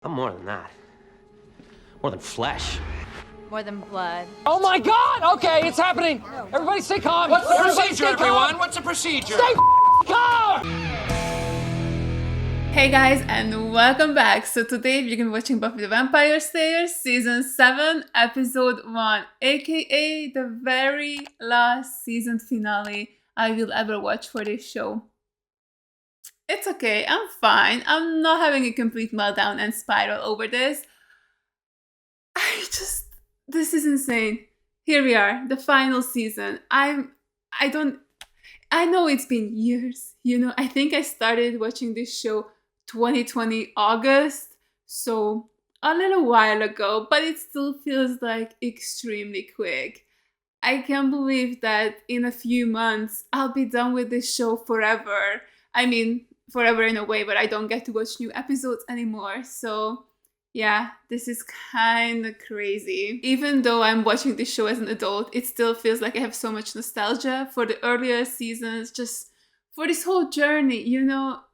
I'm more than that. More than flesh. More than blood. Oh my God! Okay, it's happening. Everybody stay calm. What's the Everybody procedure, stay calm. everyone? What's the procedure? Stay calm! Hey guys, and welcome back. So today we're gonna be watching Buffy the Vampire Slayer Season 7, Episode 1, aka the very last season finale I will ever watch for this show. It's okay, I'm fine. I'm not having a complete meltdown and spiral over this. This is insane. Here we are, the final season. I know it's been years, I think I started watching this show 2020 August, so a little while ago, but it still feels like extremely quick. I can't believe that in a few months I'll be done with this show forever. I mean, forever in a way, but I don't get to watch new episodes anymore, so yeah, this is kind of crazy. Even though I'm watching this show as an adult, it still feels like I have so much nostalgia for the earlier seasons, just for this whole journey,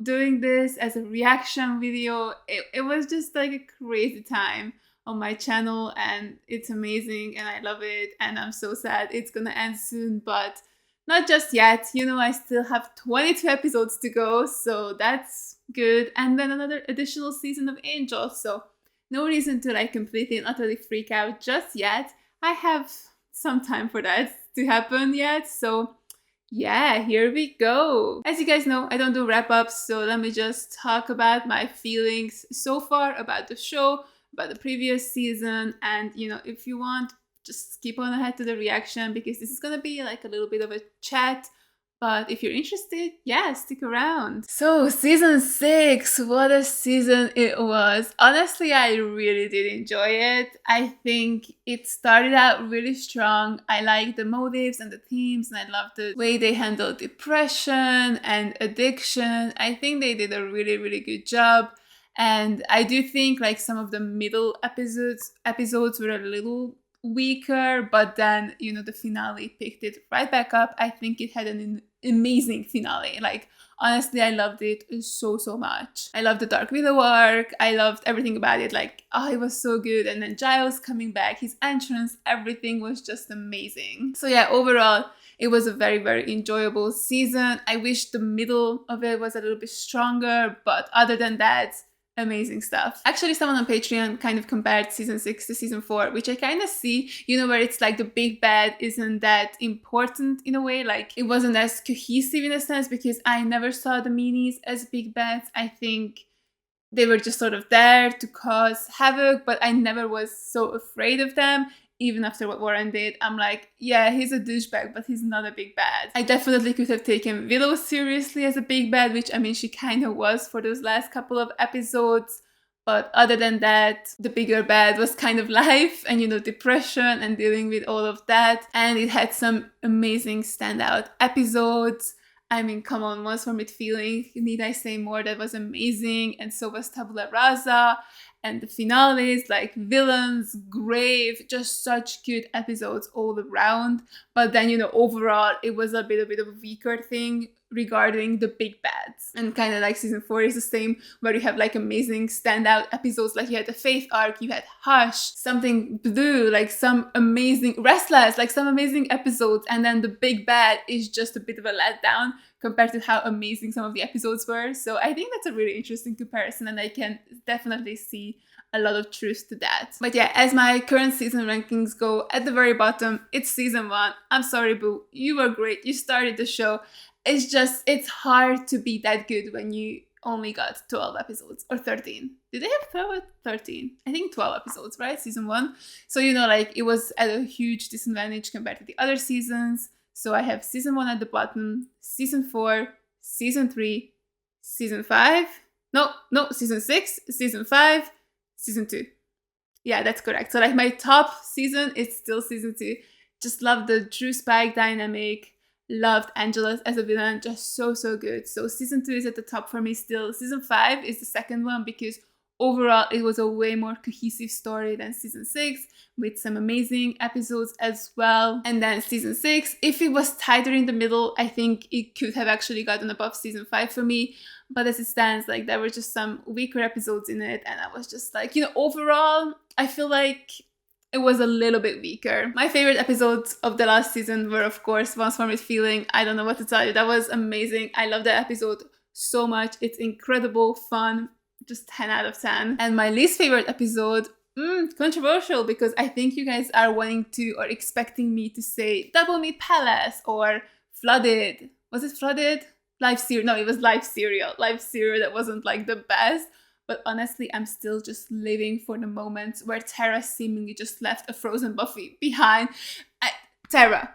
doing this as a reaction video. It was just like a crazy time on my channel, and it's amazing and I love it, and I'm so sad it's gonna end soon, but not just yet. I still have 22 episodes to go, so that's good, and then another additional season of Angel, so no reason to completely and utterly freak out just yet. I have some time for that to happen yet, so yeah, here we go. As you guys know, I don't do wrap-ups, so let me just talk about my feelings so far about the show, about the previous season, and if you want, just skip on ahead to the reaction because this is gonna be like a little bit of a chat. But if you're interested, yeah, stick around. So, season 6, what a season it was. Honestly, I really did enjoy it. I think it started out really strong. I like the motives and the themes, and I love the way they handled depression and addiction. I think they did a really, really good job. And I do think some of the middle episodes were a little weaker, but then the finale picked it right back up. I think it had an amazing finale. Honestly, I loved it so much. I loved the Dark Widow arc. I loved everything about it. It was so good. And then Giles coming back, his entrance, everything was just amazing. So yeah, overall it was a very, very enjoyable season. I wish the middle of it was a little bit stronger, but other than that, amazing stuff. Actually, someone on Patreon kind of compared season 6 to season 4, which I kind of see, where it's the big bad isn't that important in a way. It wasn't as cohesive in a sense because I never saw the meanies as big bads. I think they were just sort of there to cause havoc, but I never was so afraid of them. Even after what Warren did, I'm like, yeah, he's a douchebag, but he's not a big bad. I definitely could have taken Willow seriously as a big bad, which she kind of was for those last couple of episodes. But other than that, the bigger bad was kind of life and, depression and dealing with all of that. And it had some amazing standout episodes. Come on, Once More With Feeling, need I say more? That was amazing. And so was Tabula Rasa. And the finales, Villains, Grave, just such good episodes all around. But then, overall, it was a bit of a weaker thing regarding the big bads. And kind of season 4 is the same, where you have amazing standout episodes. You had the Faith arc, you had Hush, Something Blue, some amazing Restless, some amazing episodes. And then the big bad is just a bit of a letdown compared to how amazing some of the episodes were. So I think that's a really interesting comparison, and I can definitely see a lot of truth to that. But yeah, as my current season rankings go, at the very bottom, it's season 1. I'm sorry, boo. You were great. You started the show. It's hard to be that good when you only got 12 episodes or 13. Did they have 12 or 13? I think 12 episodes, right? Season 1. So, it was at a huge disadvantage compared to the other seasons. So I have season 1 at the bottom, season 4, season 3, season 5. No, season 6, season 5, season 2. Yeah, that's correct. So my top season is still season 2. Just love the Drew Spike dynamic. Loved Angela as a villain, just so good. So season 2 is at the top for me still. Season 5 is the second one because overall, it was a way more cohesive story than season 6, with some amazing episodes as well. And then season 6, if it was tighter in the middle, I think it could have actually gotten above season 5 for me. But as it stands, like, there were just some weaker episodes in it, and I was just like, you know, overall, I feel like it was a little bit weaker. My favorite episodes of the last season were, of course, Once More with Feeling. I don't know what to tell you. That was amazing. I love that episode so much. It's incredible, fun, just 10 out of 10. And my least favorite episode, controversial, because I think you guys are wanting to or expecting me to say Double Meat Palace or Flooded. Was it Flooded? Live Cereal. No, it was Live Cereal. Live Cereal that wasn't like the best. But honestly, I'm still just living for the moments where Tara seemingly just left a frozen Buffy behind. Tara,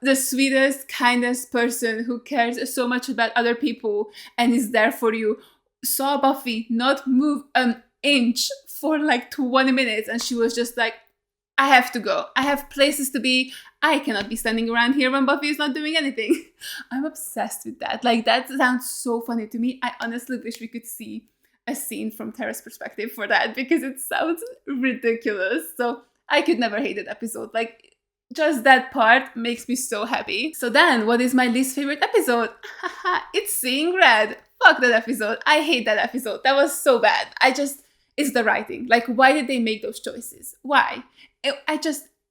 the sweetest, kindest person who cares so much about other people and is there for you, saw Buffy not move an inch for like 20 minutes, and she was just like, I have to go. I have places to be. I cannot be standing around here when Buffy is not doing anything. I'm obsessed with that. Like, that sounds so funny to me. I honestly wish we could see a scene from Tara's perspective for that, because it sounds ridiculous. So I could never hate that episode. Like, just that part makes me so happy. So then, what is my least favorite episode? It's Seeing Red. Fuck that episode. I hate that episode. That was so bad. It's the writing. Like, why did they make those choices? Why?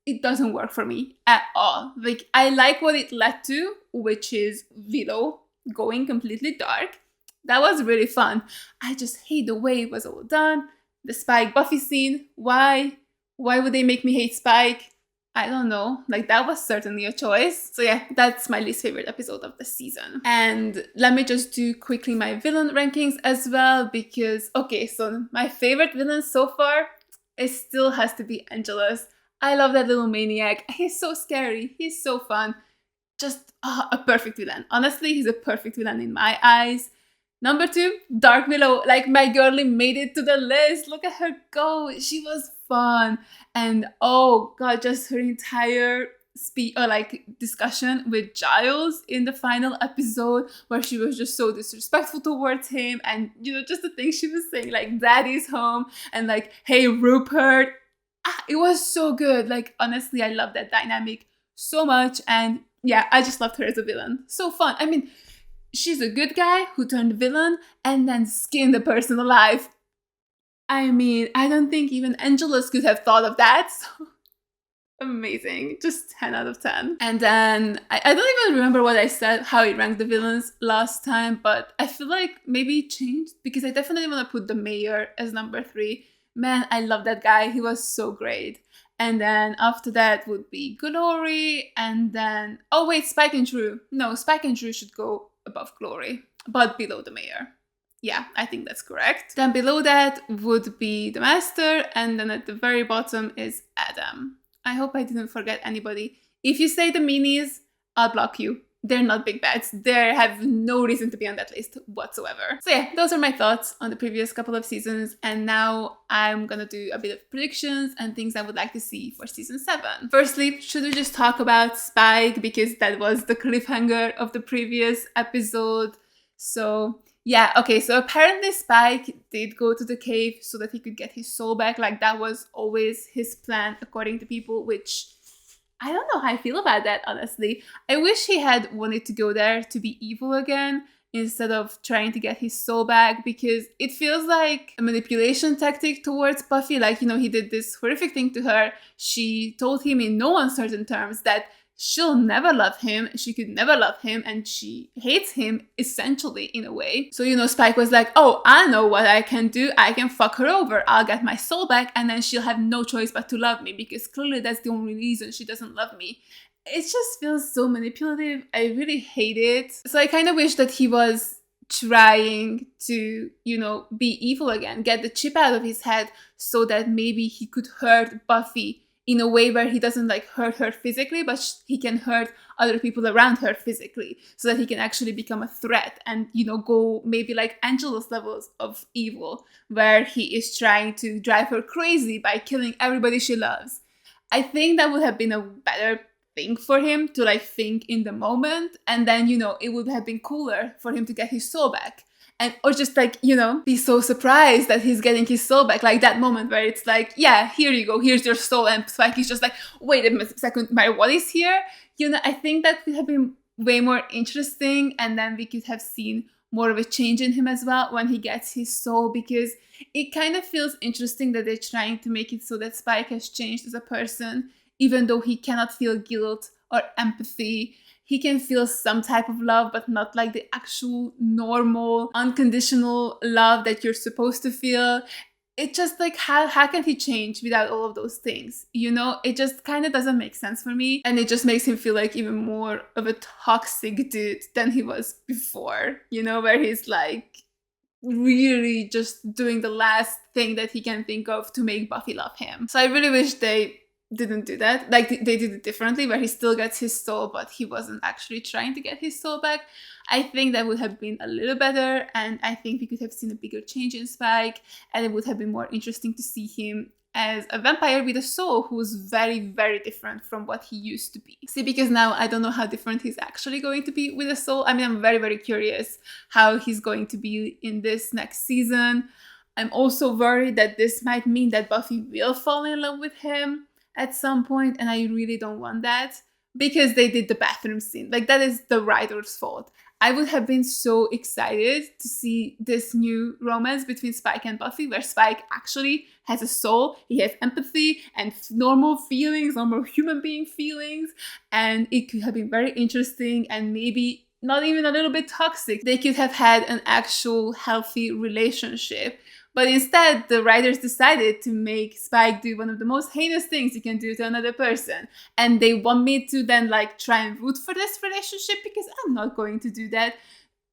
It doesn't work for me at all. Like, I like what it led to, which is Willow going completely dark. That was really fun. I just hate the way it was all done. The Spike Buffy scene. Why? Why would they make me hate Spike? I don't know. Like, that was certainly a choice. So yeah, that's my least favorite episode of the season. And let me just do quickly my villain rankings as well, because, okay, so my favorite villain so far, it still has to be Angelus. I love that little maniac. He's so scary. He's so fun. Just a perfect villain. Honestly, he's a perfect villain in my eyes. Number 2, Dark Willow. Like, my girlie made it to the list. Look at her go. She was fun. And oh god, just her entire discussion with Giles in the final episode, where she was just so disrespectful towards him, and you know, just the things she was saying, like, Daddy's home, and like, hey Rupert. It was so good. Like, honestly, I love that dynamic so much. And yeah, I just loved her as a villain. So fun. I mean, she's a good guy who turned villain and then skinned the person alive. I mean, I don't think even Angelus could have thought of that. So amazing. Just 10 out of 10. And then, I don't even remember what I said, how I ranked the villains last time, but I feel like maybe it changed, because I definitely want to put the mayor as number 3. Man, I love that guy. He was so great. And then after that would be Glory, and then, oh wait, Spike and Drew. No, Spike and Drew should go above Glory, but below the mayor. Yeah, I think that's correct. Then below that would be the Master, and then at the very bottom is Adam. I hope I didn't forget anybody. If you say the meanies, I'll block you. They're not big bats. They have no reason to be on that list whatsoever. So yeah, those are my thoughts on the previous couple of seasons. And now I'm gonna do a bit of predictions and things I would like to see for season 7. Firstly, should we just talk about Spike, because that was the cliffhanger of the previous episode. So yeah, okay, so apparently Spike did go to the cave so that he could get his soul back. Like, that was always his plan, according to people, which I don't know how I feel about that, honestly. I wish he had wanted to go there to be evil again instead of trying to get his soul back, because it feels like a manipulation tactic towards Buffy. Like, you know, he did this horrific thing to her. She told him in no uncertain terms that she'll never love him, she could never love him, and she hates him, essentially, in a way. So, you know, Spike was like, oh, I know what I can do. I can fuck her over. I'll get my soul back, and then she'll have no choice but to love me, because clearly that's the only reason she doesn't love me. It just feels so manipulative. I really hate it. So I kind of wish that he was trying to, you know, be evil again, get the chip out of his head, so that maybe he could hurt Buffy in a way where he doesn't like hurt her physically, but he can hurt other people around her physically, so that he can actually become a threat and, you know, go maybe like Angelus levels of evil, where he is trying to drive her crazy by killing everybody she loves. I think that would have been a better thing for him to like think in the moment, and then, you know, it would have been cooler for him to get his soul back. and or just like, you know, be so surprised that he's getting his soul back. Like that moment where it's like, yeah, here you go, here's your soul, and Spike is just like, wait a second, my what is here? You know, I think that could have been way more interesting, and then we could have seen more of a change in him as well when he gets his soul, because it kind of feels interesting that they're trying to make it so that Spike has changed as a person, even though he cannot feel guilt or empathy. He can feel some type of love, but not like the actual normal, unconditional love that you're supposed to feel. It just like, how can he change without all of those things? You know, it just kind of doesn't make sense for me. And it just makes him feel like even more of a toxic dude than he was before, you know, where he's like really just doing the last thing that he can think of to make Buffy love him. So I really wish they didn't do that. Like they did it differently, where he still gets his soul, but he wasn't actually trying to get his soul back. I think that would have been a little better, and I think we could have seen a bigger change in Spike, and it would have been more interesting to see him as a vampire with a soul who's very, very different from what he used to be. See, because now I don't know how different he's actually going to be with a soul. I mean, I'm very, very curious how he's going to be in this next season. I'm also worried that this might mean that Buffy will fall in love with him at some point, and I really don't want that, because they did the bathroom scene. Like, that is the writer's fault. I would have been so excited to see this new romance between Spike and Buffy, where Spike actually has a soul, he has empathy and normal feelings, normal human being feelings, and it could have been very interesting and maybe not even a little bit toxic. They could have had an actual healthy relationship. But instead, the writers decided to make Spike do one of the most heinous things you can do to another person. And they want me to then like try and root for this relationship, because I'm not going to do that.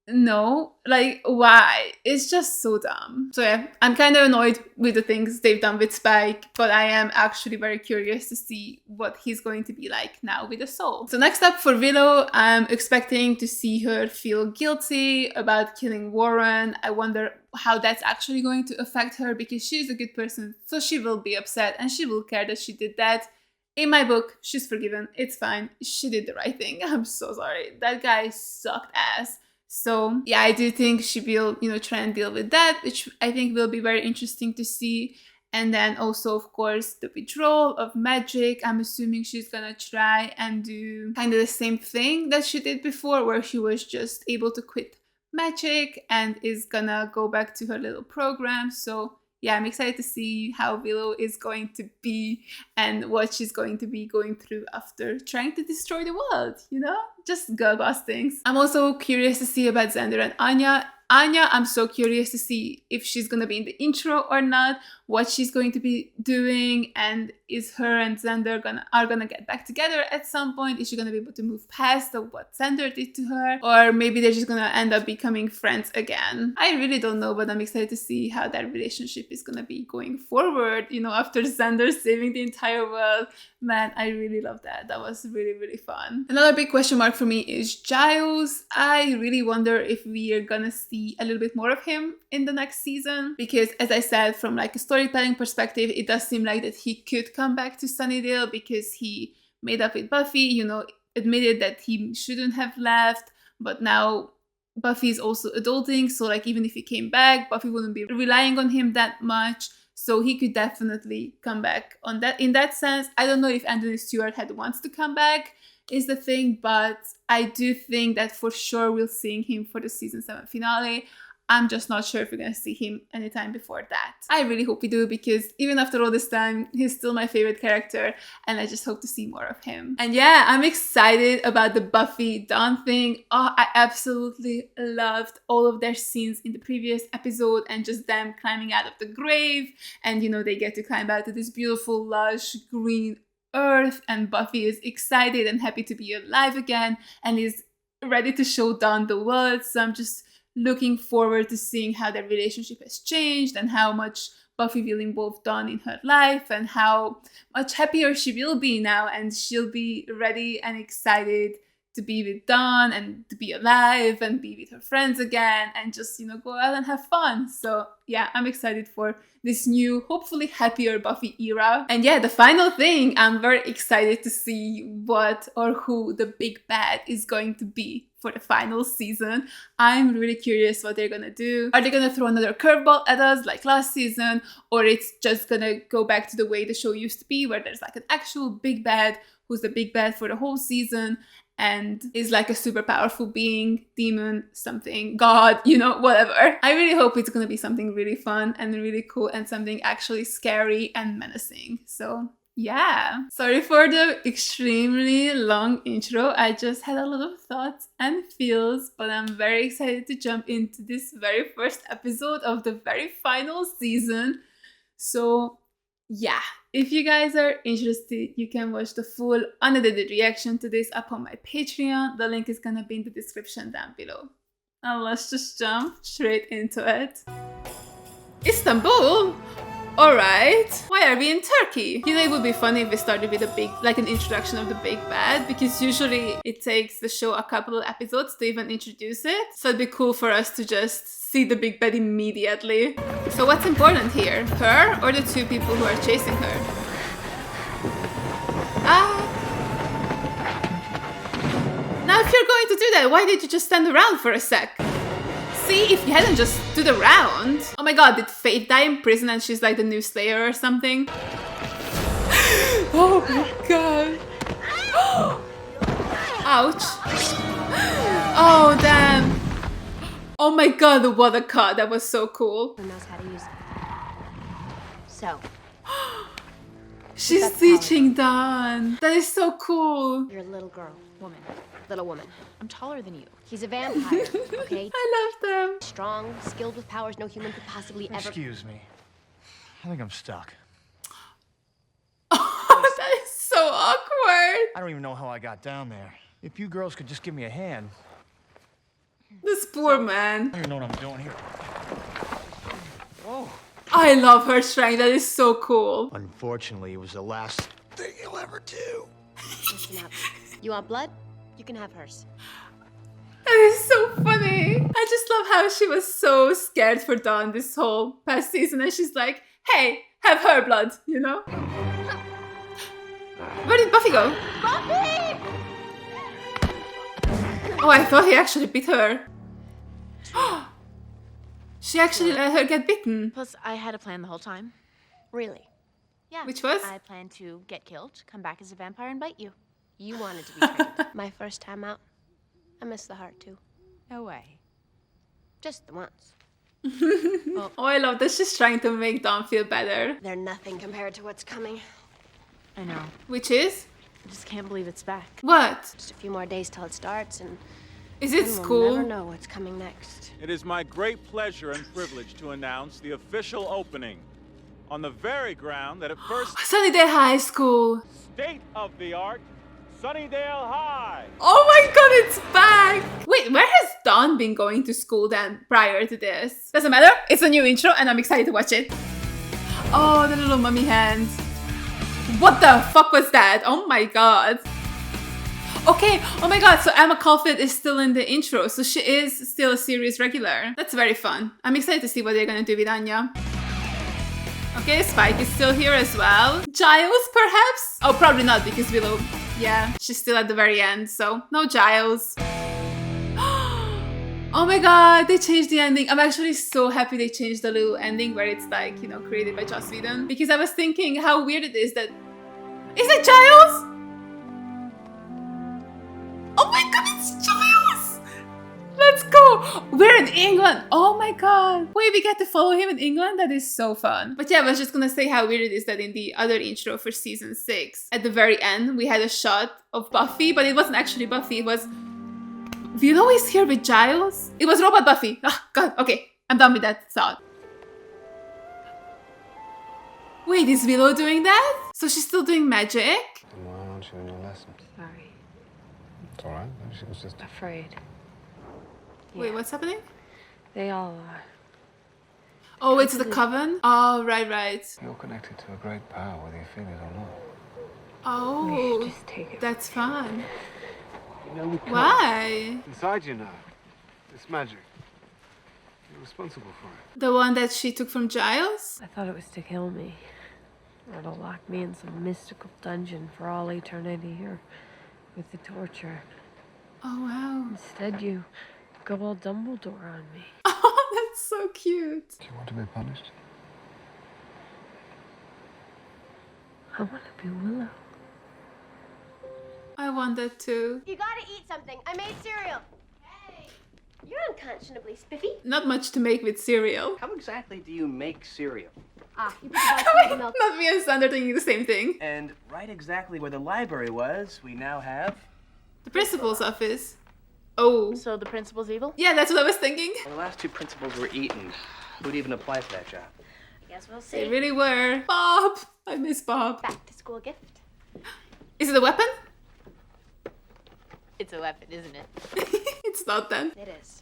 No, like, why? It's just so dumb. So yeah, I'm kind of annoyed with the things they've done with Spike, but I am actually very curious to see what he's going to be like now with a soul. So next up for Willow, I'm expecting to see her feel guilty about killing Warren. I wonder how that's actually going to affect her, because she's a good person, so she will be upset and she will care that she did that. In my book, she's forgiven. It's fine. She did the right thing. I'm so sorry. That guy sucked ass. So yeah, I do think she will, you know, try and deal with that, which I think will be very interesting to see. And then also, of course, the withdrawal of magic. I'm assuming she's gonna try and do kind of the same thing that she did before, where she was just able to quit magic and is gonna go back to her little program. So yeah, I'm excited to see how Willow is going to be and what she's going to be going through after trying to destroy the world, you know? Just girl boss things. I'm also curious to see about Xander and Anya. Anya, I'm so curious to see if she's gonna be in the intro or not, what she's going to be doing, and is her and Xander gonna get back together at some point? Is she gonna be able to move past what Xander did to her? Or maybe they're just gonna end up becoming friends again. I really don't know, but I'm excited to see how that relationship is gonna be going forward, you know, after Xander saving the entire world. Man, I really love that. That was really, really fun. Another big question mark for me is Giles. I really wonder if we are gonna see a little bit more of him in the next season, because as I said, from like a storytelling perspective, it does seem like that he could come back to Sunnydale because he made up with Buffy, you know, admitted that he shouldn't have left, but now Buffy is also adulting, so like even if he came back, Buffy wouldn't be relying on him that much. So he could definitely come back on that. In that sense, I don't know if Anthony Stewart wants to come back, is the thing, but I do think that for sure we'll see him for the season 7 finale. I'm just not sure if we're gonna see him anytime before that. I really hope we do, because even after all this time, he's still my favorite character, and I just hope to see more of him. And yeah, I'm excited about the Buffy Dawn thing. Oh, I absolutely loved all of their scenes in the previous episode, and just them climbing out of the grave, and you know, they get to climb out to this beautiful, lush, green earth, and Buffy is excited and happy to be alive again, and is ready to show Dawn the world. So I'm just looking forward to seeing how their relationship has changed, and how much Buffy will involve Dawn in her life, and how much happier she will be now, and she'll be ready and excited to be with Dawn and to be alive and be with her friends again and just, go out and have fun. So yeah, I'm excited for this new, hopefully happier Buffy era. And yeah, the final thing, I'm very excited to see what or who the big bad is going to be for the final season. I'm really curious what they're gonna do. Are they gonna throw another curveball at us like last season? Or it's just gonna go back to the way the show used to be, where there's like an actual big bad who's the big bad for the whole season and is like a super powerful being, demon, something, god, whatever. I really hope it's gonna be something really fun and really cool and something actually scary and menacing. So yeah, sorry for the extremely long intro. I just had a lot of thoughts and feels, but I'm very excited to jump into this very first episode of the very final season. So yeah, if you guys are interested, you can watch the full unedited reaction to this up on my Patreon. The link is gonna be in the description down below. And let's just jump straight into it. Istanbul? Alright. Why are we in Turkey? It would be funny if we started with an introduction of the big bad, because usually it takes the show a couple of episodes to even introduce it. So it'd be cool for us to just see the big bad immediately. So what's important here? Her or the two people who are chasing her? Now if you're going to do that, why did you just stand around for a sec? See, if you hadn't just stood around... Oh my god, did Faith die in prison and she's like the new Slayer or something? Oh my god. Ouch. Oh damn. Oh my god, what a cut. That was so cool. Who knows how to use it. So. She's teaching Dawn. That is so cool. You're a little girl. Little woman. I'm taller than you. He's a vampire, okay? I love them. Strong, skilled with powers no human could possibly ever... Excuse me. I think I'm stuck. Oh, that is so awkward. I don't even know how I got down there. If you girls could just give me a hand. This poor man. I don't even know what I'm doing here. Whoa. I love her strength. That is so cool. Unfortunately, it was the last thing you'll ever do. Listen up. You want blood? You can have hers. That is so funny. I just love how she was so scared for Dawn this whole past season, and she's like, hey, have her blood, Where did Buffy go? Buffy! Oh, I thought he actually bit her. She actually let her get bitten. Plus, I had a plan the whole time. Really? Yeah. Which was? I planned to get killed, come back as a vampire, and bite you. You wanted to be trained. My first time out, I missed the heart too. No way. Just the once. Oh, I love that she's trying to make Dawn feel better. They're nothing compared to what's coming. I know. Which is? I just can't believe it's back. What? Just a few more days till it starts, and Is it we'll school? never know what's coming next. It is my great pleasure and privilege to announce the official opening on the very ground that at first Sunnydale High School. state-of-the-art Sunnydale High. Oh my god, it's back! Wait, where has Dawn been going to school then prior to this? Doesn't matter, it's a new intro and I'm excited to watch it. Oh, the little mummy hands. What the fuck was that? Oh my god. Okay, oh my god, so Emma Caulfield is still in the intro, so she is still a series regular. That's very fun. I'm excited to see what they're gonna do with Anya. Okay, Spike is still here as well. Giles, perhaps? Oh, probably not, because Willow, yeah, she's still at the very end, so no Giles. Oh my god, they changed the ending. I'm actually so happy they changed the little ending where it's like, created by Joss Whedon. Because I was thinking how weird it is that... Is it Giles? Oh my god, it's Giles! Let's go! We're in England! Oh my god! Wait, we get to follow him in England? That is so fun. But yeah, I was just gonna say how weird it is that in the other intro for season 6, at the very end, we had a shot of Buffy, but it wasn't actually Buffy, it was... Willow is here with Giles? It was Robot Buffy. Oh god, okay. I'm done with that thought. Wait, is Willow doing that? So she's still doing magic? Then why aren't you in your lesson? Sorry. It's alright. She was just... Afraid. Wait, what's happening? They all are. Oh, it's the coven? Oh, right. You're connected to a great power, whether you feel it or not. Oh, Just take it. that's fun. No, we can't. Why? It's inside you now. It's magic. You're responsible for it. The one that she took from Giles? I thought it was to kill me. Or to lock me in some mystical dungeon for all eternity or with the torture. Oh, wow. Instead, you go all Dumbledore on me. Oh, that's so cute. Do you want to be punished? I want to be Willow. I want that too. You gotta eat something. I made cereal. Hey, you're unconscionably spiffy. Not much to make with cereal. How exactly do you make cereal? Ah, you put the box in the milk. Not me and Sander thinking the same thing. And right exactly where the library was, we now have... The principal's office. Oh. So the principal's evil? Yeah, that's what I was thinking. Well, the last two principals were eaten. Who'd even apply for that job? Guess we'll They see. really were. Bob. I miss Bob. Back to school gift. Is it a weapon? It's a weapon, isn't it? It's not then. It is.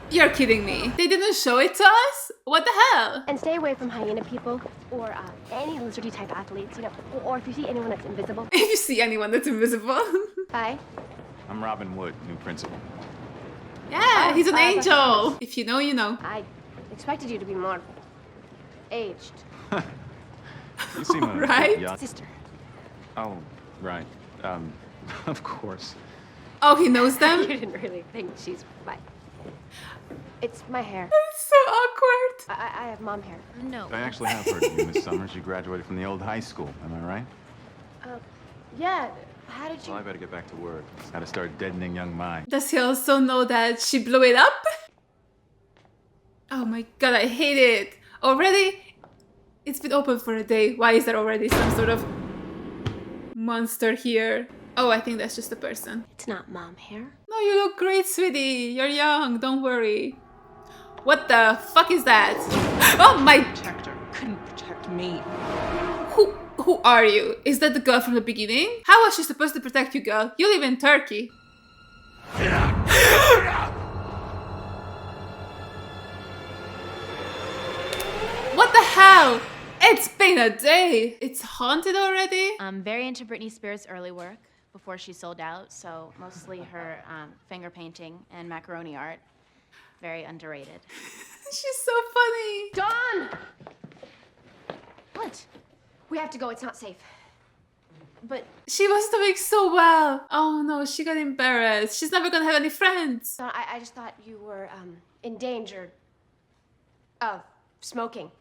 You're kidding me. They didn't show it to us? What the hell? And stay away from hyena people or any lizardy type athletes, you know, or if you see anyone that's invisible. If you see anyone that's invisible. Bye. I'm Robin Wood, new principal. Yeah, he's an angel. If you know, you know. I expected you to be more aged. You seem a bit Right? young. Sister. Oh, right. Of course. Oh, he knows You them? didn't really think she's my... It's my hair. It's so awkward. I have mom hair. No. I actually have heard of you, Miss Summers. You graduated from the old high school, am I right? Yeah. How did you... Well, I better get back to work. How to start deadening young minds. Does he also know that she blew it up? Oh my god, I hate it. Already? It's been open for a day. Why is there already some sort of monster here? Oh, I think that's just a person. It's not mom hair. No, you look great, sweetie. You're young. Don't worry. What the fuck is that? Oh my... Protector couldn't protect me. Who are you? Is that the girl from the beginning? How was she supposed to protect you, girl? You live in Turkey. What the hell? It's been a day. It's haunted already? I'm very into Britney Spears' early work before she sold out, so mostly her finger painting and macaroni art. Very underrated. She's so funny. Dawn! What? We have to go. It's not safe. But She was doing so well. Oh no, she got embarrassed. She's never gonna have any friends. Dawn, I just thought you were in danger of smoking.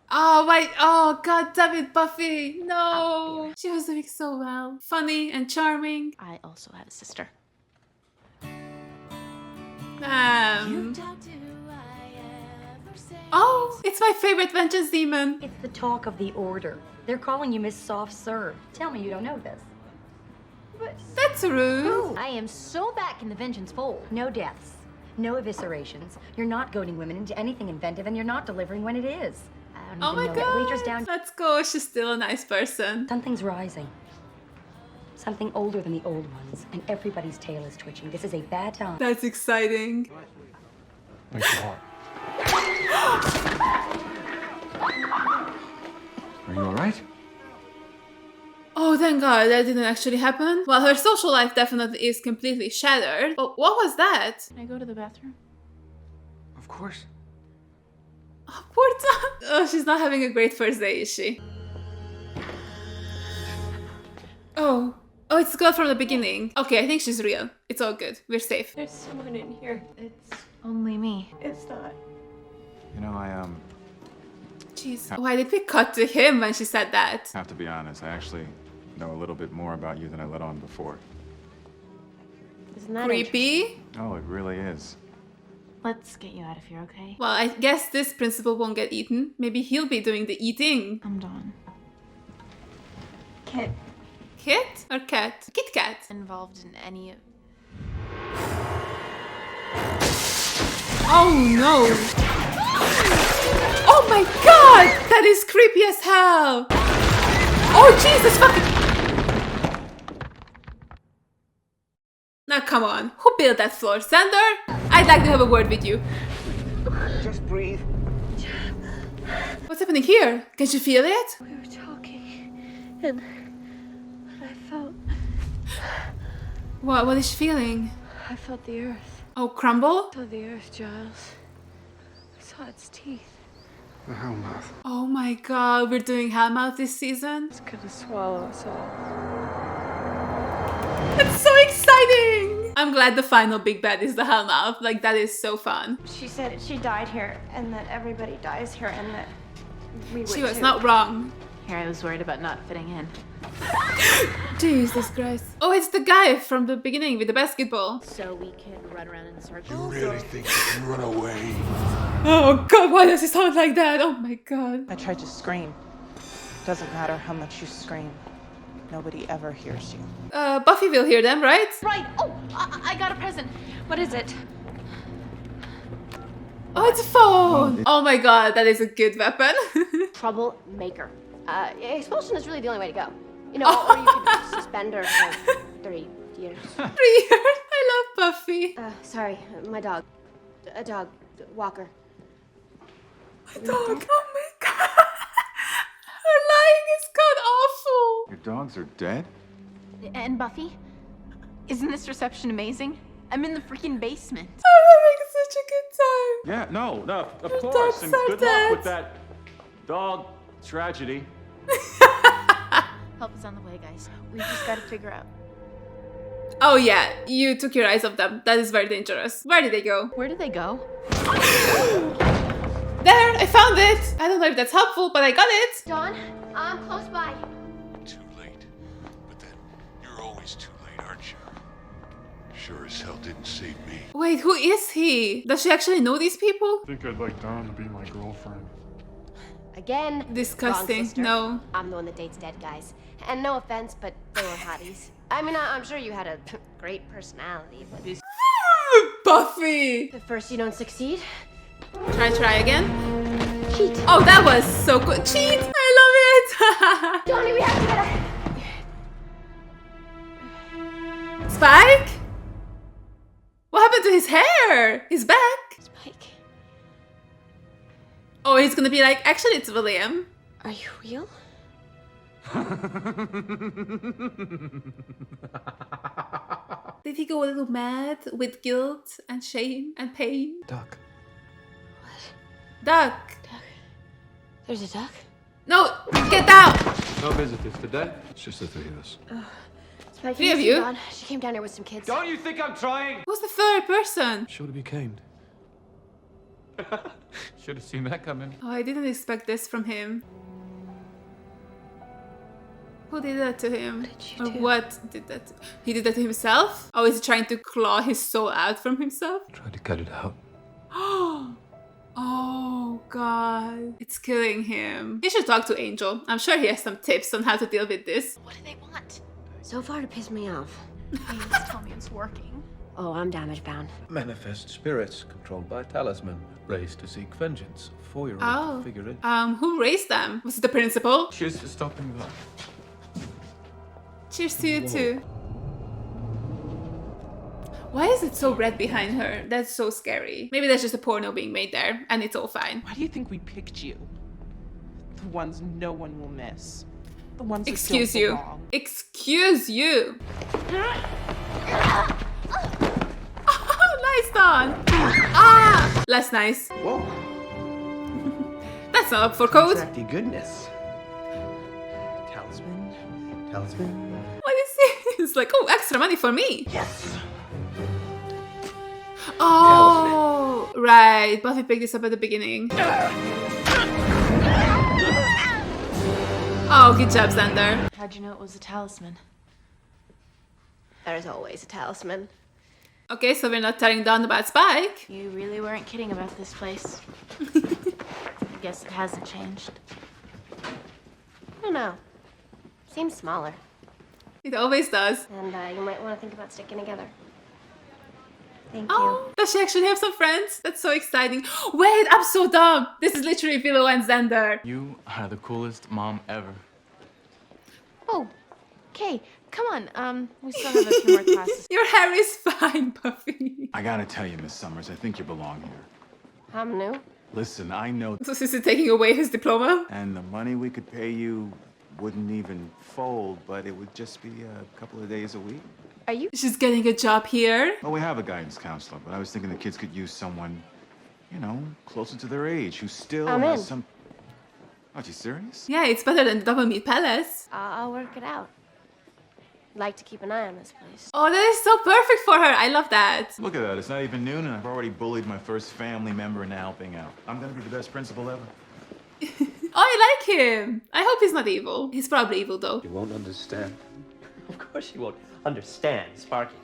Oh my, oh god damn it, Buffy. No. She was doing so well. Funny and charming. I also have a sister. Oh, it's my favorite vengeance demon. It's the talk of the order. They're calling you Miss Soft Serve. Tell me you don't know this. That's rude. I am so back in the vengeance fold. No deaths, no eviscerations. You're not goading women into anything inventive, and you're not delivering when it is. I don't Oh even my know that waitress god. down. Let's go. She's still a nice person. Something's rising. Something older than the old ones, and everybody's tail is twitching. This is a bad time. That's exciting. Makes you hot. Are you all right? Oh, thank god, that didn't actually happen. Well, her social life definitely is completely shattered. Oh, what was that? Can I go to the bathroom? Of course. Oh, poor Tom. Oh, she's not having a great first day, is she? Oh. Oh, it's the girl from the beginning. Okay, I think she's real. It's all good. We're safe. There's someone in here. It's only me. It's not. You know, I Jeez. Why did we cut to him when she said that? have to be honest. I actually know a little bit more about you than I let on before. Isn't that Creepy. Oh, it really is. Let's get you out of here, okay? Well, I guess this principal won't get eaten. Maybe he'll be doing the eating. I'm done. Kit. Kit or cat? Kit Kat. Involved in any of... Oh no! Oh my god! That is creepy as hell! Oh Jesus fucking... Now come on, who built that floor? Sander? I'd like to have a word with you. Just breathe. What's happening here? Can you feel it? We were talking, and I felt What is she feeling? I felt the earth. Oh, crumble? I saw the earth, Giles. I saw its teeth. The Hellmouth. Oh my god, we're doing Hellmouth this season? It's gonna swallow us all. It's so exciting! I'm glad the final big bad is the Hellmouth. Like, that is so fun. She said she died here and that everybody dies here and that we would She was too. not wrong. Here I was worried about not fitting in. Jesus Christ. Oh, it's the guy from the beginning with the basketball. So we can run around in circles. You really think you can run away? Oh god, why does he sound like that? Oh my god. I tried to scream. Doesn't matter how much you scream. Nobody ever hears you. Buffy will hear them, right? Right. Oh, I got a present. What is it? Oh, it's a phone. Oh my god, that is a good weapon. Troublemaker. Expulsion is really the only way to go. You know, or you could suspend her for 3 years. 3 years. I love Buffy. Sorry, my dog. A dog. Walker. My dog. Oh my god. Her lying is god awful. Your dogs are dead? And Buffy? Isn't this reception amazing? I'm in the freaking basement. I'm having such a good time. Yeah, no, of Your course. dogs And are good dead. luck with that dog tragedy. Help is on the way, guys. We just gotta figure out. Oh yeah, you took your eyes off them. That is very dangerous. Where did they go? Where did they go? There, I found it. I don't know if that's helpful, but I got it. Dawn, I'm close by. Too late. But then, you're always too late, aren't you? Sure as hell didn't save me. Wait, who is he? Does she actually know these people? I think I'd like Dawn to be my girlfriend. Again. Disgusting. Wrong sister. No. I'm the one that dates dead guys. And no offense, but they were hotties. I mean, I'm sure you had a great personality, but Buffy! at first you don't succeed. Try again. Cheat. Oh, that was so good. Cheat! I love it! Donnie, we have to get Spike? What happened to his hair? He's back. Spike, Oh, he's gonna be like, actually, it's William. are you real? Did he go a little mad with guilt and shame and pain? Duck. Duck. There's a duck? No, get down! No visitors today. It's just the 3 of us. Spike, Three of see you? Dawn? She came down here with some kids. Don't you think I'm trying? Who's the third person? Should have been caned. Should have seen that coming. Oh, I didn't expect this from him. Who did that to him? What did you Or do? what did that? He did that to himself? Oh, is he trying to claw his soul out from himself? Tried to cut it out. Oh god, it's killing him. He should talk to Angel. I'm sure he has some tips on how to deal with this. What do they want? So far to piss me off. Please tell me it's working. Oh, I'm damage bound. Manifest spirits controlled by talisman, raised to seek vengeance. 4-year-old Oh, to figure it. who raised them? Was it the principal? Cheers to stopping that. Cheers to you too. Why is it so red behind her? That's so scary. Maybe there's just a porno being made there and it's all fine. Why do you think we picked you? The ones no one will miss. The ones that Excuse don't you. belong. Excuse you. Oh, nice, Dawn. Ah, less nice. Whoa. That's not up for code. Contracty goodness. Talisman. Talisman. What is it? It's like, oh, extra money for me. Yes. Oh, right. Buffy picked this up at the beginning. Oh, good job, Xander. How'd you know it was a talisman? There's always a talisman. Okay, so we're not tearing down about Spike. You really weren't kidding about this place. I guess it hasn't changed. I don't know. Seems smaller. It always does. And you might want to think about sticking together. Thank Oh, does she actually have some friends? That's so exciting. Wait, I'm so dumb. This is literally Willow and Xander. You are the coolest mom ever. Oh, okay. Come on. We still have a few more classes. Your hair is fine, Buffy. I gotta tell you, Miss Summers, I think you belong here. you. I'm new. Listen, I know, So is he taking away his diploma? and the money we could pay you wouldn't even fold, but it would just be a couple of days a week. Are you? She's getting a job here. Well, we have a guidance counselor, but I was thinking the kids could use someone, you know, closer to their age, who still I'm has in. some... Oh, you serious? Yeah, it's better than Double Meat Palace. I'll work it out. Like to keep an eye on this place. Oh, that is so perfect for her. I love that. Look at that, it's not even noon and I've already bullied my first family member into helping out. I'm gonna be the best principal ever. Oh, I like him. I hope he's not evil. He's probably evil though. You won't understand. Of course you won't understand, Sparky.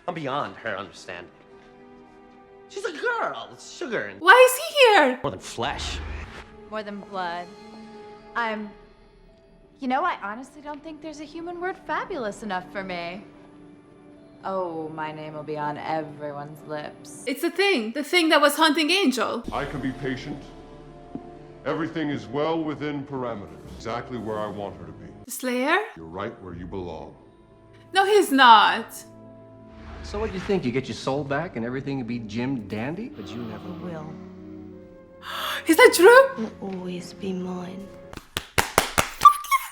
I'm beyond her understanding. She's a girl. It's sugar and Why is he here? more than flesh. More than blood. You know, I honestly don't think there's a human word fabulous enough for me. Oh, my name will be on everyone's lips. It's the thing that was hunting Angel. I can be patient. Everything is well within parameters. Exactly where I want her to be. The Slayer? You're right where you belong. No, he's not. So what do you think? You get your soul back and everything will be Jim Dandy? But you never will. Is that true? Will always be mine.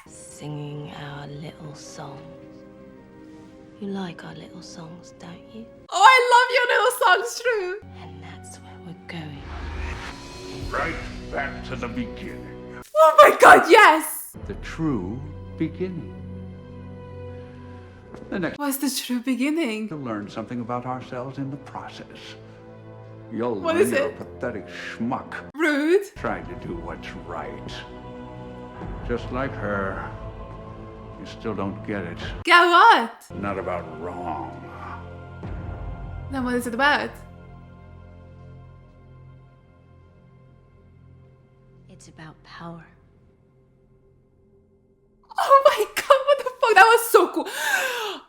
Singing our little songs. You like our little songs, don't you? Oh, I love your little songs, true. And that's where we're going. Right back to the beginning. Oh my god, yes! The true beginning. The next What's the true beginning? to learn something about ourselves in the process. You'll What learn is you're it? a pathetic schmuck. Rude. Trying to do what's right. Just like her. You still don't get it. Get what? Not about wrong. Then what is it about? It's about power. Oh my god, what the fuck? That was so cool.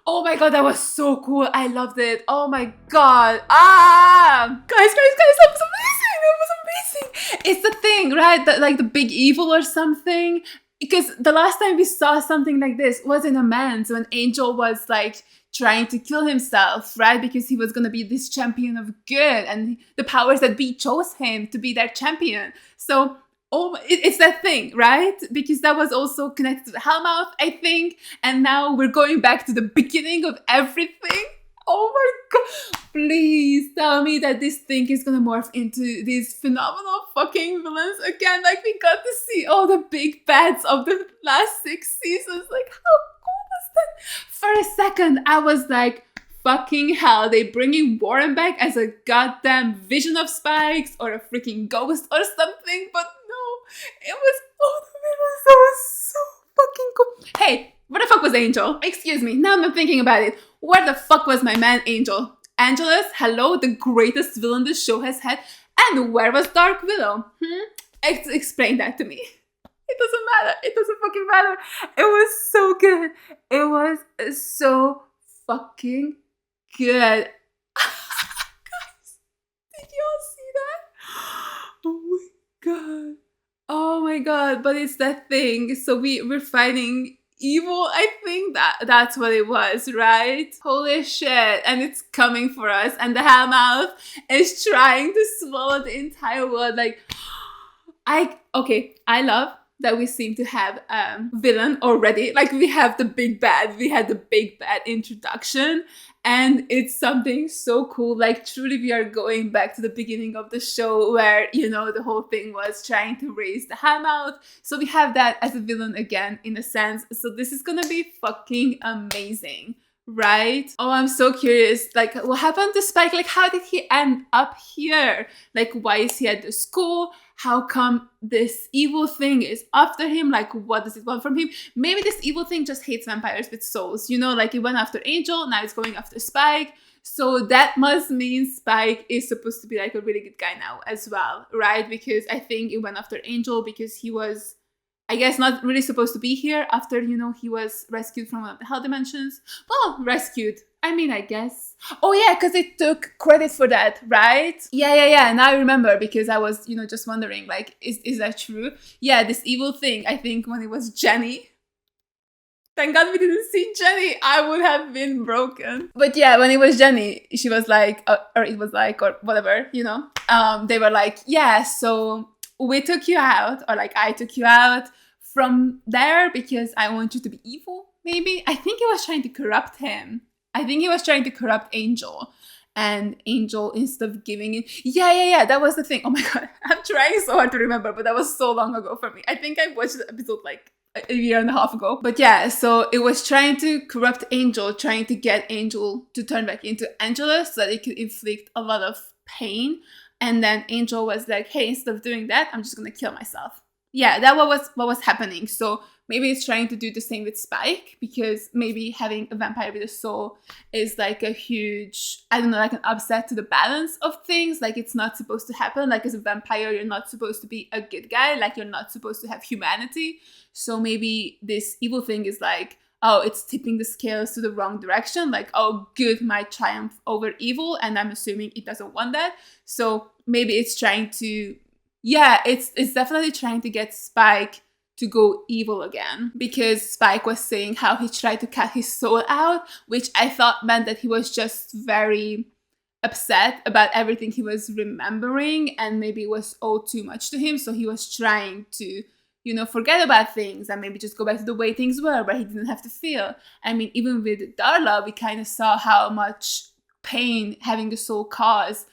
Oh my god, that was so cool. I loved it. Oh my god. Guys, that was amazing. That was amazing. It's the thing, right? That, like the big evil or something. Because the last time we saw something like this was in Amends when Angel was like trying to kill himself, right? Because he was going to be this champion of good and the powers that be chose him to be their champion. So it's that thing, right? Because that was also connected to the Hellmouth, I think. And now we're going back to the beginning of everything. Oh my god. Please tell me that this thing is gonna morph into these phenomenal fucking villains again. Like, we got to see all the big bads of the last 6 seasons. Like, how cool was that? For a second, I was like, fucking hell, they bringing Warren back as a goddamn vision of Spikes or a freaking ghost or something. But no, it was all the villains. That was so fucking cool. Hey, where the fuck was Angel? Excuse me, now I'm thinking about it. Where the fuck was my man Angel? Angelus, hello, the greatest villain the show has had. And where was Dark Willow? Explain that to me. It doesn't matter. It doesn't fucking matter. It was so good. It was so fucking good. Guys, did y'all see that? Oh my god. Oh my god. But it's that thing. So we're fighting evil. I think that's what it was, right? Holy shit. And it's coming for us. And the Hellmouth is trying to swallow the entire world. Like, I love that we seem to have villain already. Like, we have the big bad. We had the big bad introduction. And it's something so cool. Like, truly, we are going back to the beginning of the show where, you know, the whole thing was trying to raise the Hellmouth. So we have that as a villain again, in a sense. So this is gonna be fucking amazing, right? Oh, I'm so curious. Like, what happened to Spike? Like, how did he end up here? Like, why is he at the school? How come this evil thing is after him? Like, what does it want from him? Maybe this evil thing just hates vampires with souls. You know, like it went after Angel, now it's going after Spike. So that must mean Spike is supposed to be like a really good guy now as well, right? Because I think it went after Angel because he was, I guess, not really supposed to be here after, you know, he was rescued from one of the hell dimensions. Well, rescued. I mean, I guess. Oh yeah, because it took credit for that, right? Yeah. Now I remember because I was, you know, just wondering, like, is that true? Yeah, this evil thing, I think when it was Jenny. Thank God we didn't see Jenny. I would have been broken. But yeah, when it was Jenny, she was like, or it was like, or whatever, you know. They were like, yeah, so we took you out, or like I took you out from there because I want you to be evil, maybe. I think he was trying to corrupt him. I think he was trying to corrupt Angel. And Angel, instead of giving it... Yeah, that was the thing. Oh my god, I'm trying so hard to remember, but that was so long ago for me. I think I watched the episode like a year and a half ago. But yeah, so it was trying to corrupt Angel, trying to get Angel to turn back into Angela so that it could inflict a lot of pain. And then Angel was like, hey, instead of doing that, I'm just gonna kill myself. Yeah, that was what was happening. So maybe it's trying to do the same with Spike, because maybe having a vampire with a soul is like a huge, I don't know, like an upset to the balance of things. Like it's not supposed to happen. Like as a vampire, you're not supposed to be a good guy. Like you're not supposed to have humanity. So maybe this evil thing is like, oh, it's tipping the scales to the wrong direction. Like, oh, good might triumph over evil. And I'm assuming it doesn't want that. So maybe it's trying to, yeah, it's definitely trying to get Spike to go evil again, because Spike was saying how he tried to cut his soul out, which I thought meant that he was just very upset about everything he was remembering, and maybe it was all too much to him. So he was trying to, you know, forget about things and maybe just go back to the way things were, where he didn't have to feel. I mean, even with Darla, we kind of saw how much pain having the soul caused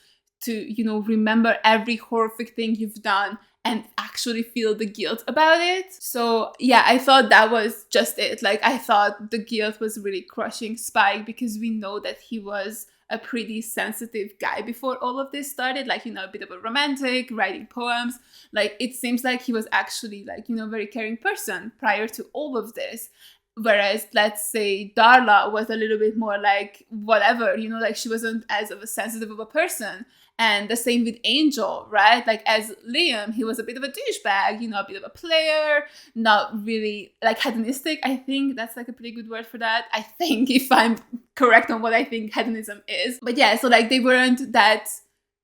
to, you know, remember every horrific thing you've done and actually feel the guilt about it. So yeah, I thought that was just it. Like I thought the guilt was really crushing Spike, because we know that he was a pretty sensitive guy before all of this started. Like, you know, a bit of a romantic, writing poems. Like it seems like he was actually like, you know, a very caring person prior to all of this. Whereas, let's say, Darla was a little bit more like, whatever, you know, like she wasn't as of a sensitive of a person. And the same with Angel, right? Like as Liam, he was a bit of a douchebag, you know, a bit of a player, not really like hedonistic. I think that's like a pretty good word for that. I think, if I'm correct on what I think hedonism is. But yeah, so like they weren't that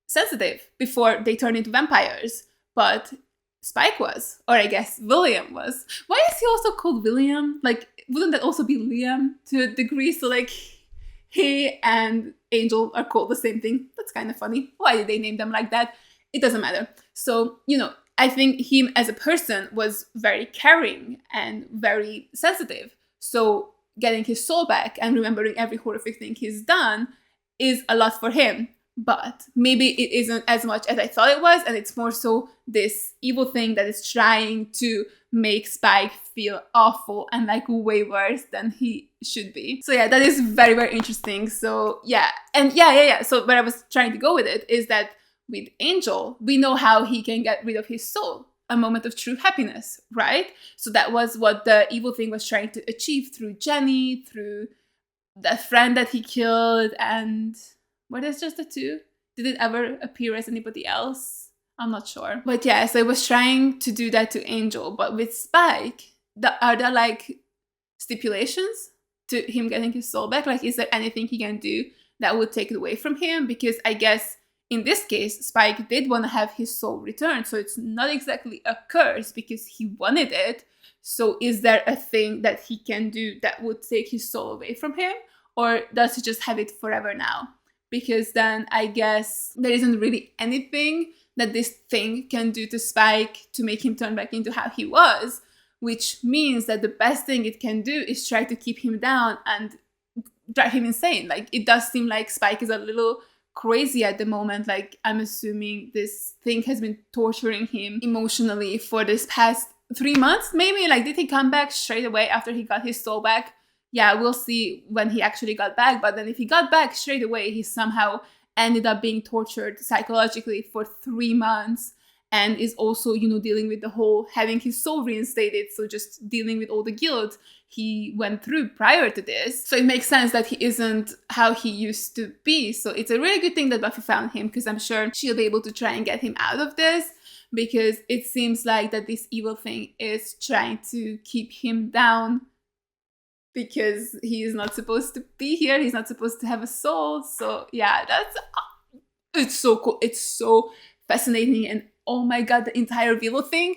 sensitive before they turned into vampires. But Spike was, or I guess William was. Why is he also called William? Like, wouldn't that also be Liam to a degree? So like he and Angel are called the same thing. That's kind of funny. Why did they name them like that? It doesn't matter. So, you know, I think him as a person was very caring and very sensitive. So getting his soul back and remembering every horrific thing he's done is a lot for him. But maybe it isn't as much as I thought it was, and it's more so this evil thing that is trying to make Spike feel awful and like way worse than he should be. So yeah, that is very, very interesting. So yeah, and yeah. So where I was trying to go with it is that with Angel, we know how he can get rid of his soul, a moment of true happiness, right? So that was what the evil thing was trying to achieve through Jenny, through the friend that he killed, and were there just the two? Did it ever appear as anybody else? I'm not sure. But yeah, so it was trying to do that to Angel. But with Spike, are there like stipulations to him getting his soul back? Like, is there anything he can do that would take it away from him? Because I guess in this case, Spike did want to have his soul returned. So it's not exactly a curse because he wanted it. So is there a thing that he can do that would take his soul away from him? Or does he just have it forever now? Because then I guess there isn't really anything that this thing can do to Spike to make him turn back into how he was, which means that the best thing it can do is try to keep him down and drive him insane. Like, it does seem like Spike is a little crazy at the moment. Like, I'm assuming this thing has been torturing him emotionally for this past 3 months, maybe. Like, did he come back straight away after he got his soul back? Yeah, we'll see when he actually got back. But then if he got back straight away, he somehow ended up being tortured psychologically for 3 months and is also, you know, dealing with the whole having his soul reinstated. So just dealing with all the guilt he went through prior to this. So it makes sense that he isn't how he used to be. So it's a really good thing that Buffy found him, because I'm sure she'll be able to try and get him out of this, because it seems like that this evil thing is trying to keep him down, because he is not supposed to be here. He's not supposed to have a soul. So yeah, it's so cool. It's so fascinating. And oh my god, the entire Willow thing,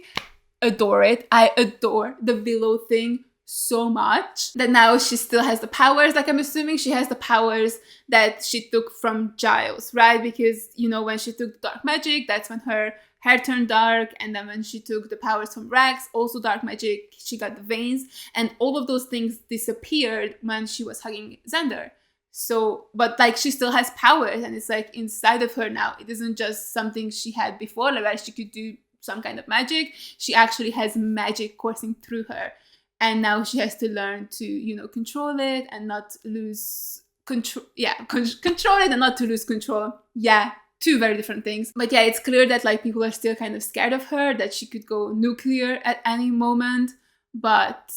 adore it. I adore the Willow thing so much that now she still has the powers. Like, I'm assuming she has the powers that she took from Giles, right? Because, you know, when she took dark magic, that's when her hair turned dark, and then when she took the powers from Rex, also dark magic, she got the veins, and all of those things disappeared when she was hugging Xander. So, but like she still has powers, and it's like inside of her now. It isn't just something she had before, like where she could do some kind of magic. She actually has magic coursing through her, and now she has to learn to, you know, control it and not lose control. Yeah, control it and not to lose control. Yeah, two very different things. But yeah, it's clear that like people are still kind of scared of her, that she could go nuclear at any moment. But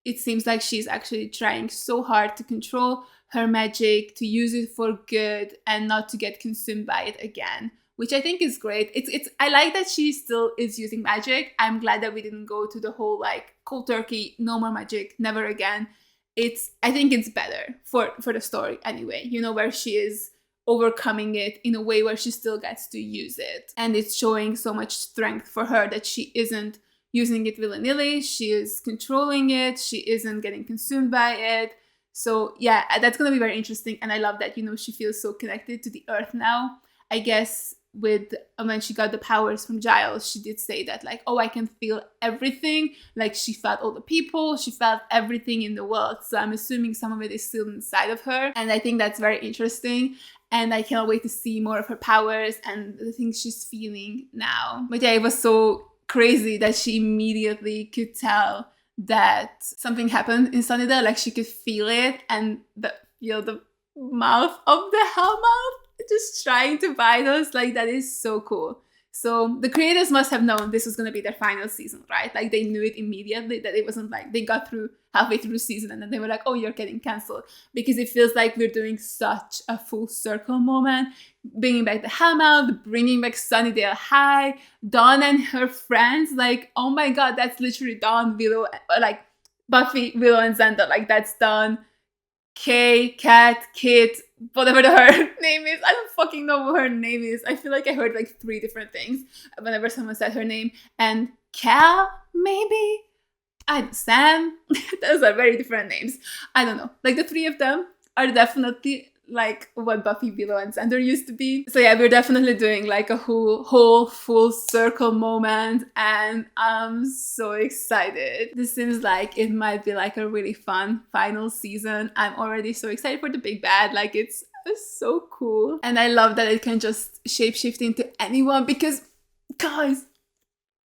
it seems like she's actually trying so hard to control her magic, to use it for good and not to get consumed by it again, which I think is great. I like that she still is using magic. I'm glad that we didn't go to the whole like cold turkey, no more magic, never again. I think it's better for the story anyway, you know, where she is overcoming it in a way where she still gets to use it. And it's showing so much strength for her that she isn't using it willy-nilly, she is controlling it, she isn't getting consumed by it. So yeah, that's gonna be very interesting. And I love that, you know, she feels so connected to the earth now. I guess with when she got the powers from Giles, she did say that like, oh, I can feel everything. Like she felt all the people, she felt everything in the world. So I'm assuming some of it is still inside of her. And I think that's very interesting. And I cannot wait to see more of her powers and the things she's feeling now. But yeah, it was so crazy that she immediately could tell that something happened in Sunnydale. Like she could feel it, and the mouth of the Hellmouth just trying to bite us. Like that is so cool. So the creators must have known this was going to be their final season, right? Like they knew it immediately, that it wasn't like they got through halfway through the season and then they were like, oh, you're getting cancelled. Because it feels like we're doing such a full circle moment, bringing back the Hellmouth, bringing back Sunnydale High, Dawn and her friends. Like, oh my god, that's literally Dawn, Willow, like Buffy, Willow, and Xander. Like that's Dawn, Kay, Kat, Kit, whatever her name is. I don't fucking know what her name is. I feel like I heard like 3 different things whenever someone said her name. And Cal, maybe? Sam? Those are very different names. I don't know. Like the 3 of them are definitely like what Buffy, Willow, and Xander used to be. So yeah, we're definitely doing like a whole full circle moment, and I'm so excited. This seems like it might be like a really fun final season. I'm already so excited for the big bad. Like it's so cool. And I love that it can just shapeshift into anyone, because guys,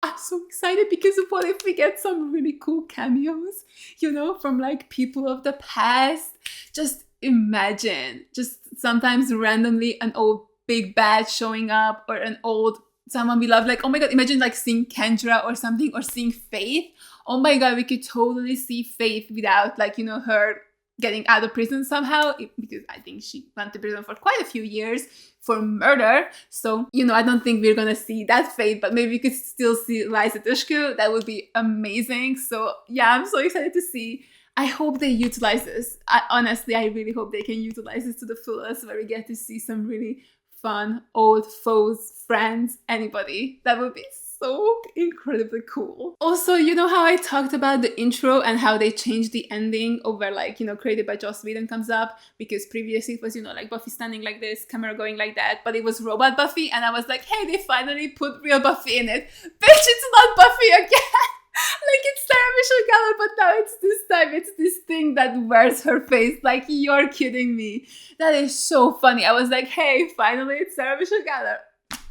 I'm so excited, because of what if we get some really cool cameos, you know, from like people of the past. Just imagine just sometimes randomly an old big bad showing up, or an old someone we love. Like, oh my god, imagine like seeing Kendra or something, or seeing Faith. Oh my god, we could totally see Faith without like, you know, her getting out of prison somehow, because I think she went to prison for quite a few years for murder. So, you know, I don't think we're gonna see that Faith, but maybe we could still see Liza Dushku. That would be amazing. So yeah, I'm so excited to see. I hope they utilize this. Honestly, I really hope they can utilize this to the fullest, where we get to see some really fun old foes, friends, anybody. That would be so incredibly cool. Also, you know how I talked about the intro and how they changed the ending over, like, you know, created by Joss Whedon comes up, because previously it was, you know, like Buffy standing like this, camera going like that, but it was robot Buffy, and I was like, hey, they finally put real Buffy in it. Bitch, it's not Buffy again! Like, it's Sarah Michelle Gellar, but now it's this thing that wears her face. Like, you're kidding me. That is so funny. I was like, hey, finally it's Sarah Michelle Gellar.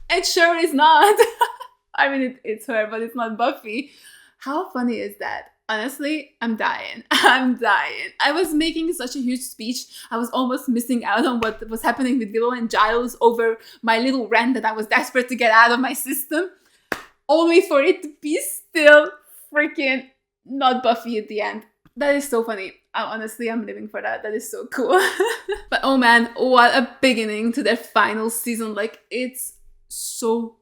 And sure it's not. I mean, it's her, but it's not Buffy. How funny is that? Honestly, I'm dying. I'm dying. I was making such a huge speech. I was almost missing out on what was happening with Willow and Giles over my little rant that I was desperate to get out of my system, only for it to be still freaking not Buffy at the end. That is so funny. Honestly, I'm living for that. That is so cool. But oh man, what a beginning to their final season. Like, it's so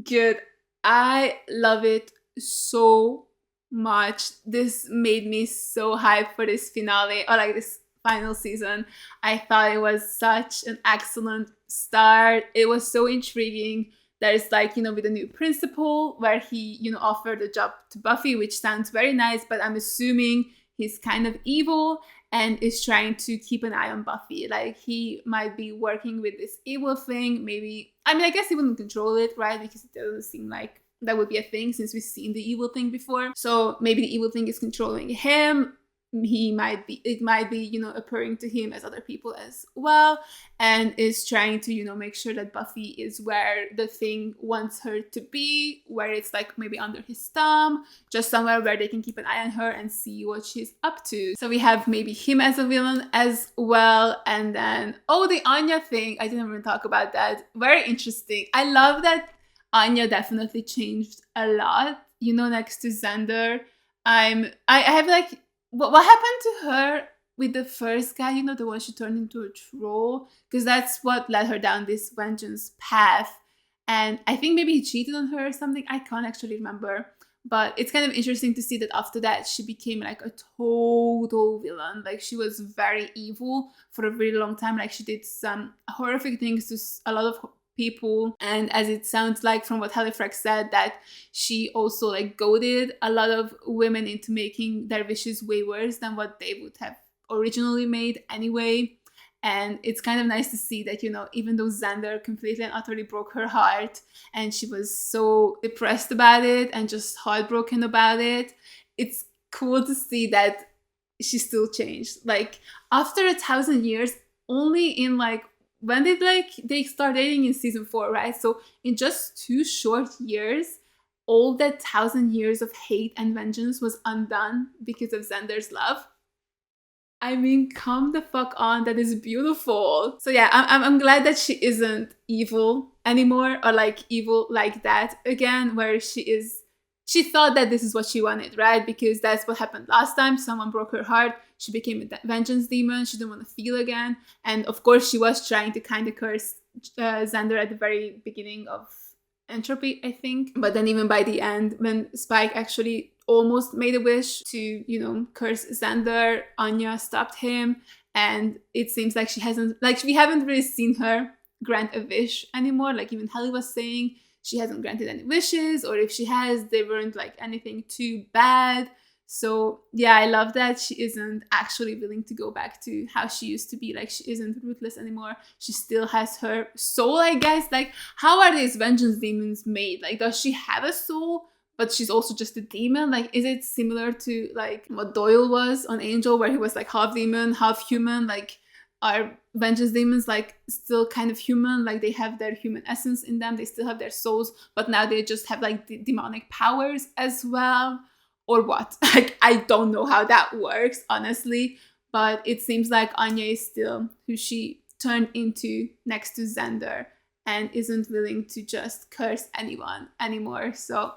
good. I love it so much. This made me so hyped for this finale, or like this final season. I thought it was such an excellent start. It was so intriguing. There's like, you know, with the new principal, where he, you know, offered a job to Buffy, which sounds very nice, but I'm assuming he's kind of evil. and is trying to keep an eye on Buffy. Like, he might be working with this evil thing, maybe. I mean, I guess he wouldn't control it, right? Because it doesn't seem like that would be a thing since we've seen the evil thing before. So maybe the evil thing is controlling him. It might be, you know, appearing to him as other people as well, and is trying to, you know, make sure that Buffy is where the thing wants her to be, where it's like maybe under his thumb, just somewhere where they can keep an eye on her and see what she's up to. So we have maybe him as a villain as well. And then, oh, the Anya thing, I didn't even talk about that. Very interesting. I love that Anya definitely changed a lot, you know, next to Xander. I have like, what happened to her with the first guy, you know, the one she turned into a troll? Because that's what led her down this vengeance path. And I think maybe he cheated on her or something. I can't actually remember. But it's kind of interesting to see that after that, she became like a total villain. Like, she was very evil for a really long time. Like, she did some horrific things to a lot of people, and as it sounds like from what Halifax said, that she also like goaded a lot of women into making their wishes way worse than what they would have originally made anyway. And it's kind of nice to see that, you know, even though Xander completely and utterly broke her heart and she was so depressed about it and just heartbroken about it, it's cool to see that she still changed. Like, after 1,000 years, only in like, when did like they start dating in season 4, right? So in just 2 short years, all that 1,000 years of hate and vengeance was undone because of Xander's love. I mean, come the fuck on, that is beautiful. So yeah, I'm glad that she isn't evil anymore, or like evil like that again, where she thought that this is what she wanted, right? Because that's what happened last time. Someone broke her heart. She became a vengeance demon. She didn't want to feel again. And of course, she was trying to kind of curse Xander at the very beginning of Entropy, I think. But then even by the end, when Spike actually almost made a wish to, you know, curse Xander, Anya stopped him. And it seems like we haven't really seen her grant a wish anymore. Like even Hallie was saying, she hasn't granted any wishes, or if she has, they weren't like anything too bad. So yeah, I love that she isn't actually willing to go back to how she used to be. Like, she isn't ruthless anymore. She still has her soul, I guess. Like, how are these vengeance demons made? Like, does she have a soul, but she's also just a demon? Like, is it similar to like what Doyle was on Angel, where he was like half demon, half human? Like, are vengeance demons like still kind of human? Like, they have their human essence in them, they still have their souls, but now they just have like demonic powers as well, or what? Like, I don't know how that works, honestly, but it seems like Anya is still who she turned into next to Xander and isn't willing to just curse anyone anymore. So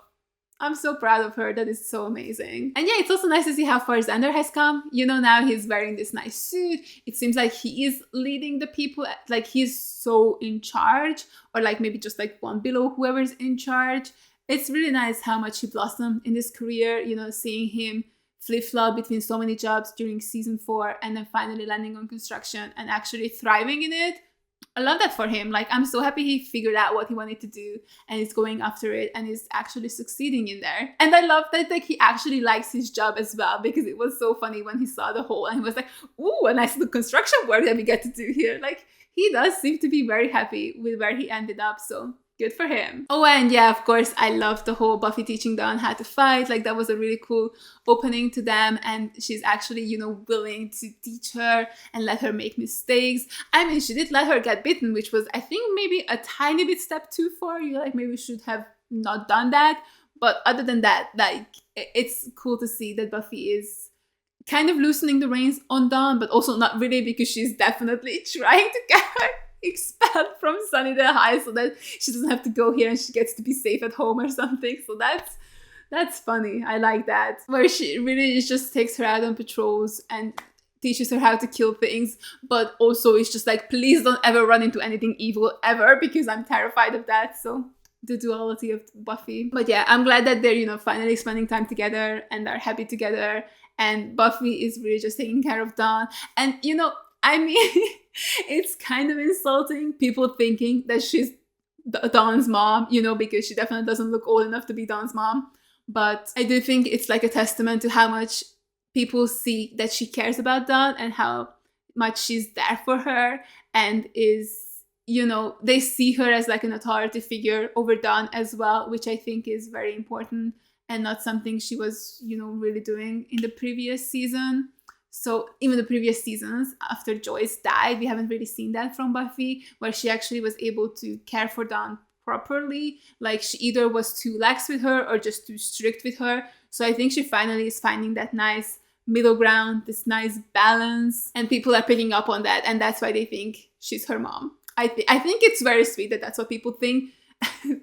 I'm so proud of her. That is so amazing. And yeah, it's also nice to see how far Xander has come. You know, now he's wearing this nice suit. It seems like he is leading the people. Like, he's so in charge, or like maybe just like one below whoever's in charge. It's really nice how much he blossomed in his career, you know, seeing him flip-flop between so many jobs during season 4 and then finally landing on construction and actually thriving in it. I love that for him. Like, I'm so happy he figured out what he wanted to do and is going after it and is actually succeeding in there. And I love that, like, he actually likes his job as well, because it was so funny when he saw the hole and he was like, ooh, a nice little construction work that we get to do here. Like, he does seem to be very happy with where he ended up, so good for him. Oh, and yeah, of course, I love the whole Buffy teaching Dawn how to fight. Like, that was a really cool opening to them, and she's actually, you know, willing to teach her and let her make mistakes. I mean, she did let her get bitten, which was, I think, maybe a tiny bit step too far. You like, maybe should have not done that. But other than that, like, it's cool to see that Buffy is kind of loosening the reins on Dawn, but also not really, because she's definitely trying to get her expelled from Sunnydale High so that she doesn't have to go here and she gets to be safe at home or something. So that's funny. I like that. Where she really just takes her out on patrols and teaches her how to kill things, but also it's just like, please don't ever run into anything evil ever, because I'm terrified of that. So the duality of Buffy. But yeah, I'm glad that they're, you know, finally spending time together and are happy together. And Buffy is really just taking care of Dawn. And, you know, I mean, it's kind of insulting people thinking that she's Dawn's mom, you know, because she definitely doesn't look old enough to be Dawn's mom. But I do think it's like a testament to how much people see that she cares about Dawn and how much she's there for her and is, you know, they see her as like an authority figure over Dawn as well, which I think is very important and not something she was, you know, really doing in the previous season. So even the previous seasons after Joyce died, we haven't really seen that from Buffy, where she actually was able to care for Dawn properly. Like she either was too lax with her or just too strict with her. So I think she finally is finding that nice middle ground, this nice balance, and people are picking up on that, and that's why they think she's her mom. I think it's very sweet that that's what people think.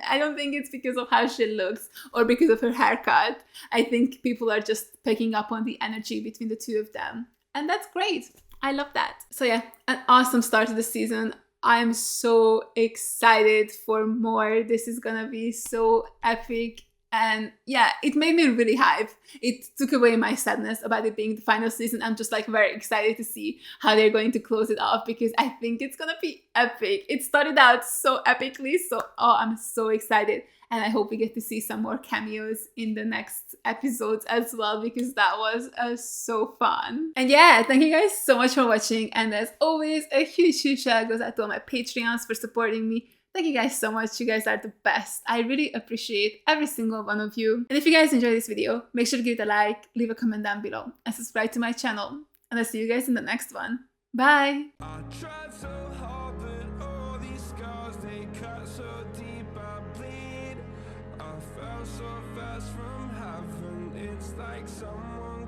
I don't think it's because of how she looks or because of her haircut. I think people are just picking up on the energy between the two of them. And that's great. I love that. So yeah, an awesome start to the season. I'm so excited for more. This is gonna be so epic. And yeah, it made me really hype. It took away my sadness about it being the final season. I'm just like very excited to see how they're going to close it off because I think it's gonna be epic. It started out so epically, so I'm so excited. And I hope we get to see some more cameos in the next episodes as well because that was so fun. And yeah, thank you guys so much for watching. And as always, a huge shout out goes out to all my Patreons for supporting me. Thank you guys so much. You guys are the best. I really appreciate every single one of you. And if you guys enjoyed this video, make sure to give it a like, leave a comment down below, and subscribe to my channel. And I'll see you guys in the next one. Bye! I tried so hard, but all these scars, they cut so deep, I bleed. I fell so fast from heaven, it's like someone